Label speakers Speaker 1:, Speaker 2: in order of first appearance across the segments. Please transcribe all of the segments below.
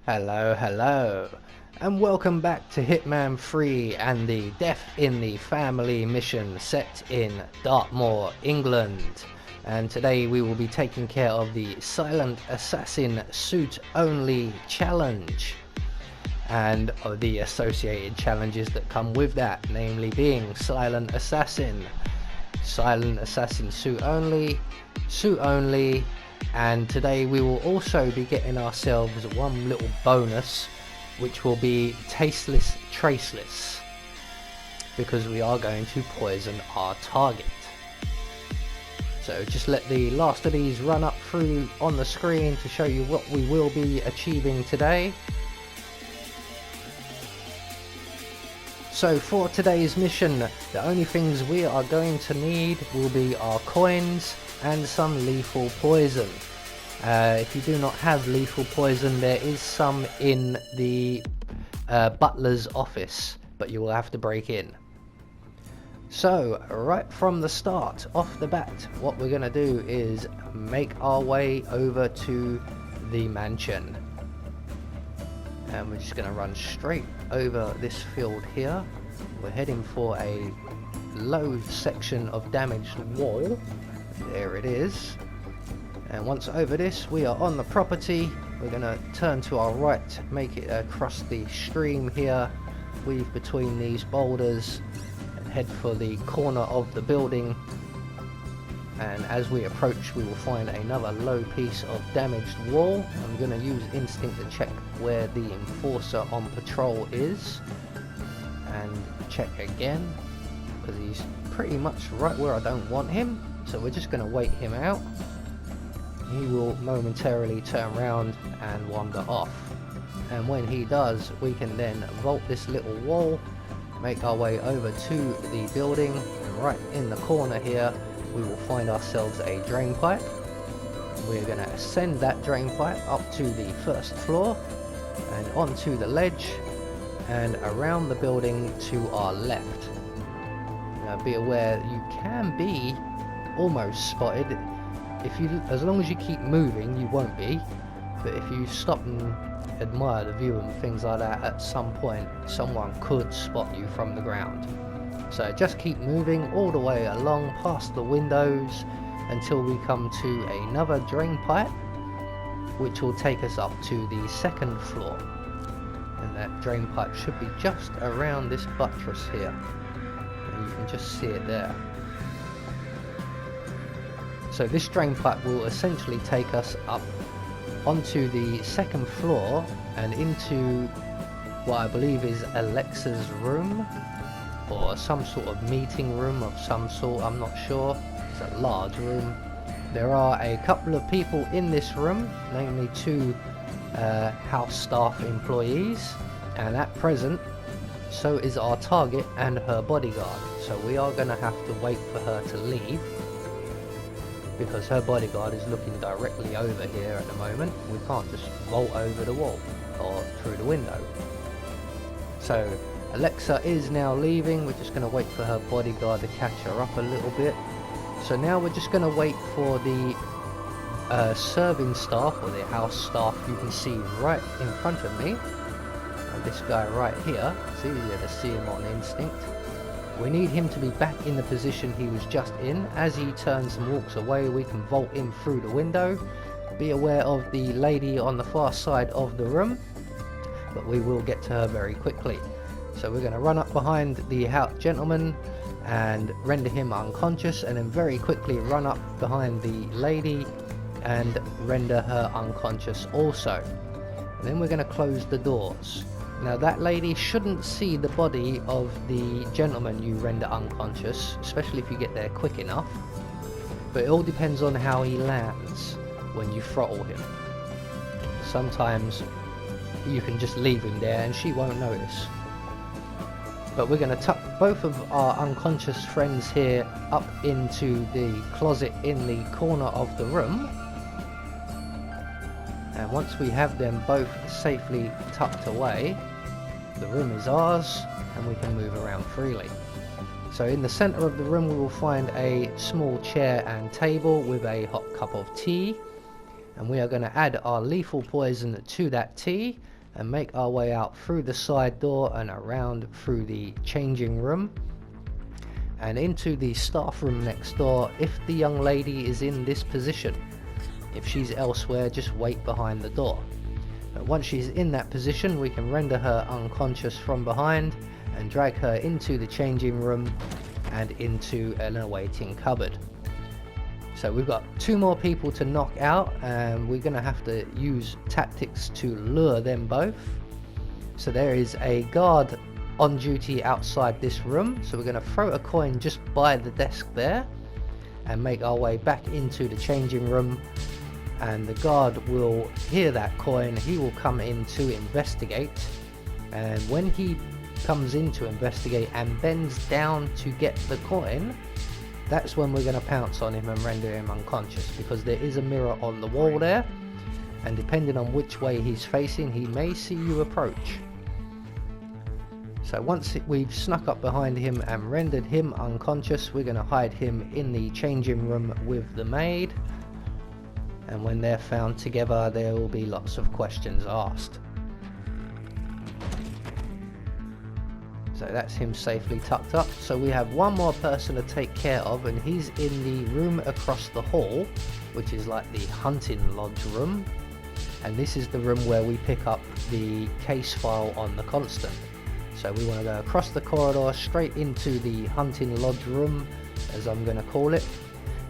Speaker 1: Hello, and welcome back to Hitman 3 and the Death in the Family mission set in Dartmoor, England. And today we will be taking care of the Silent Assassin Suit Only challenge and the associated challenges that come with that, namely being Silent Assassin Suit Only, and today we will also be getting ourselves one little bonus, which will be Tasteless Traceless, because we are going to poison our target. So just let the last of these run up through on the screen to show you what we will be achieving today. So for today's mission, the only things we are going to need will be our coins and some lethal poison. If you do not have lethal poison, there is some in the butler's office, but you will have to break in. So right from the start, off the bat, what we're going to do is make our way over to the mansion. And we're just going to run straight over this field here. We're heading for a low section of damaged wall. There it is. And once over this, we are on the property. We're going to turn to our right, make it across the stream here, weave between these boulders, and head for the corner of the building. And as we approach, we will find another low piece of damaged wall. I'm going to use instinct to check where the enforcer on patrol is, and check again, because he's pretty much right where I don't want him. So we're just going to wait him out. He will momentarily turn around and wander off, and when he does, we can then vault this little wall, make our way over to the building, and right in the corner here we will find ourselves a drain pipe. We're going to ascend that drain pipe up to the first floor and onto the ledge and around the building to our left. Now be aware, you can be almost spotted. As long as you keep moving, you won't be, but if you stop and admire the view and things like that, at some point someone could spot you from the ground. So just keep moving all the way along past the windows until we come to another drain pipe, which will take us up to the second floor, and that drain pipe should be just around this buttress here, and you can just see it there. So this drain pipe will essentially take us up onto the second floor and into what I believe is Alexa's room, or some sort of meeting room of some sort, I'm not sure. It's a large room. There are a couple of people in this room, namely two house staff employees, and at present so is our target and her bodyguard. So we are going to have to wait for her to leave, because her bodyguard is looking directly over here at the moment. We can't just vault over the wall or through the window. So Alexa is now leaving. We're just going to wait for her bodyguard to catch her up a little bit. So now we're just going to wait for the serving staff, or the house staff you can see right in front of me. And this guy right here, it's easier to see him on instinct. We need him to be back in the position he was just in. As he turns and walks away, we can vault in through the window. Be aware of the lady on the far side of the room, but we will get to her very quickly. So we're going to run up behind the gentleman and render him unconscious, and then very quickly run up behind the lady and render her unconscious also. And then we're going to close the doors. Now that lady shouldn't see the body of the gentleman you render unconscious, especially if you get there quick enough, but it all depends on how he lands when you throttle him. Sometimes you can just leave him there and she won't notice. But we're going to tuck both of our unconscious friends here up into the closet in the corner of the room. And once we have them both safely tucked away, the room is ours and we can move around freely. So in the center of the room we will find a small chair and table with a hot cup of tea, and we are going to add our lethal poison to that tea and make our way out through the side door and around through the changing room and into the staff room next door if the young lady is in this position. If she's elsewhere, just wait behind the door. But once she's in that position, we can render her unconscious from behind and drag her into the changing room and into an awaiting cupboard. So we've got 2 more people to knock out, and we're going to have to use tactics to lure them both. So there is a guard on duty outside this room, so we're going to throw a coin just by the desk there and make our way back into the changing room, and the guard will hear that coin. He will come in to investigate, and when he comes in to investigate and bends down to get the coin, that's when we're going to pounce on him and render him unconscious, because there is a mirror on the wall there, and depending on which way he's facing, he may see you approach. So once we've snuck up behind him and rendered him unconscious, we're going to hide him in the changing room with the maid, and when they're found together, there will be lots of questions asked. So that's him safely tucked up. So we have one more person to take care of, and he's in the room across the hall, which is like the hunting lodge room. And this is the room where we pick up the case file on the constant. So we want to go across the corridor straight into the hunting lodge room, as I'm going to call it.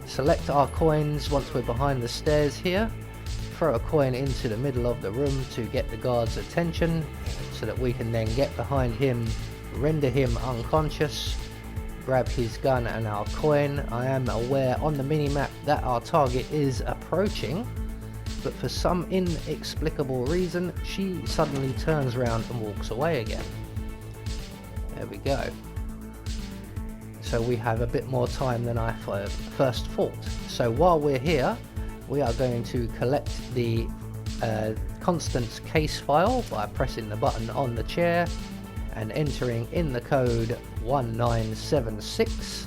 Speaker 1: Select our coins once we're behind the stairs here. Throw a coin into the middle of the room to get the guard's attention, so that we can then get behind him, render him unconscious, grab his gun and our coin. I am aware on the minimap that our target is approaching, but for some inexplicable reason she suddenly turns around and walks away again. There we go. So we have a bit more time than I first thought. So while we're here, we are going to collect the Constance case file by pressing the button on the chair and entering in the code 1976,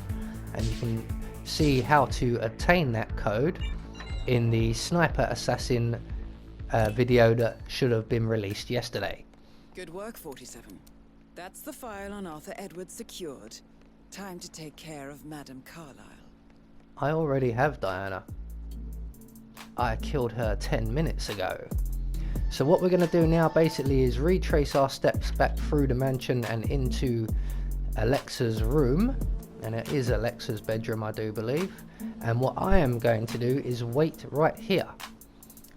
Speaker 1: and you can see how to obtain that code in the Sniper Assassin video that should have been released yesterday.
Speaker 2: Good work, 47. That's the file on Arthur Edwards secured. Time to take care of Madame Carlyle.
Speaker 1: I already have Diana. I killed her 10 minutes ago. So what we're going to do now basically is retrace our steps back through the mansion and into Alexa's room. And it is Alexa's bedroom, I do believe. And what I am going to do is wait right here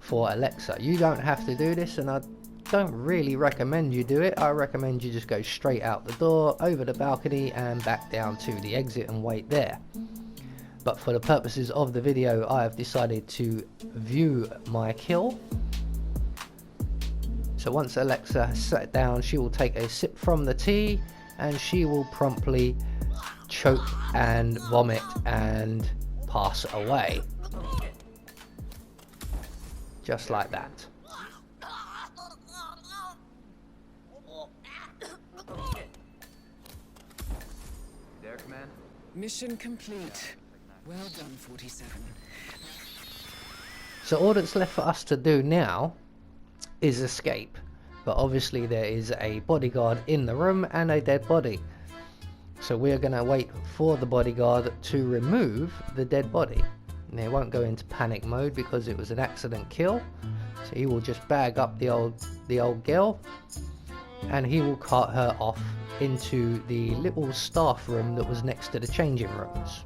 Speaker 1: for Alexa. You don't have to do this, and I don't really recommend you do it. I recommend you just go straight out the door, over the balcony and back down to the exit and wait there. But for the purposes of the video, I have decided to view my kill. So once Alexa has sat down, she will take a sip from the tea and she will promptly choke and vomit and pass away. Just like that.
Speaker 3: There, Command?
Speaker 2: Mission complete. Well done, 47.
Speaker 1: So all that's left for us to do now is escape. But obviously there is a bodyguard in the room and a dead body. So we are going to wait for the bodyguard to remove the dead body. And they won't go into panic mode because it was an accident kill. So he will just bag up the old girl and he will cart her off into the little staff room that was next to the changing rooms.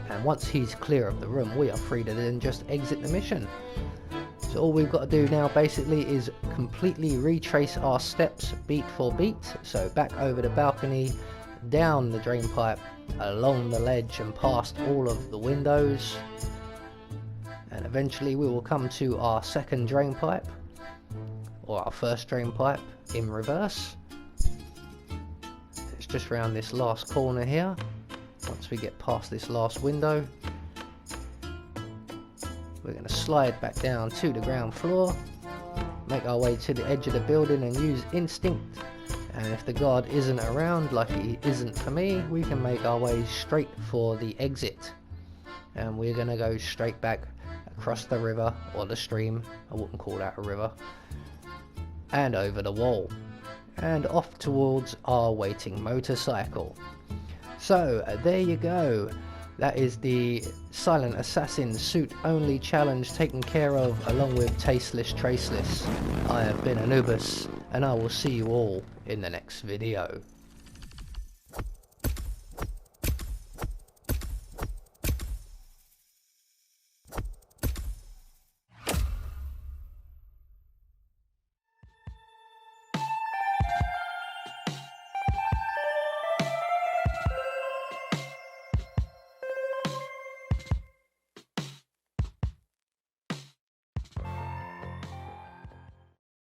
Speaker 1: And once he's clear of the room, we are free to then just exit the mission. So all we've got to do now basically is completely retrace our steps beat for beat. So back over the balcony, down the drain pipe, along the ledge and past all of the windows. And eventually we will come to our second drain pipe, or our first drain pipe in reverse. It's just around this last corner here. Once we get past this last window, we're going to slide back down to the ground floor, make our way to the edge of the building and use instinct. And if the guard isn't around, like he isn't for me, we can make our way straight for the exit. And we're going to go straight back across the river, or the stream. I wouldn't call that a river. and over the wall, and off towards our waiting motorcycle. So there you go. That is the Silent Assassin suit only challenge taken care of, along with Tasteless Traceless. I have been Anubis, and I will see you all in the next video.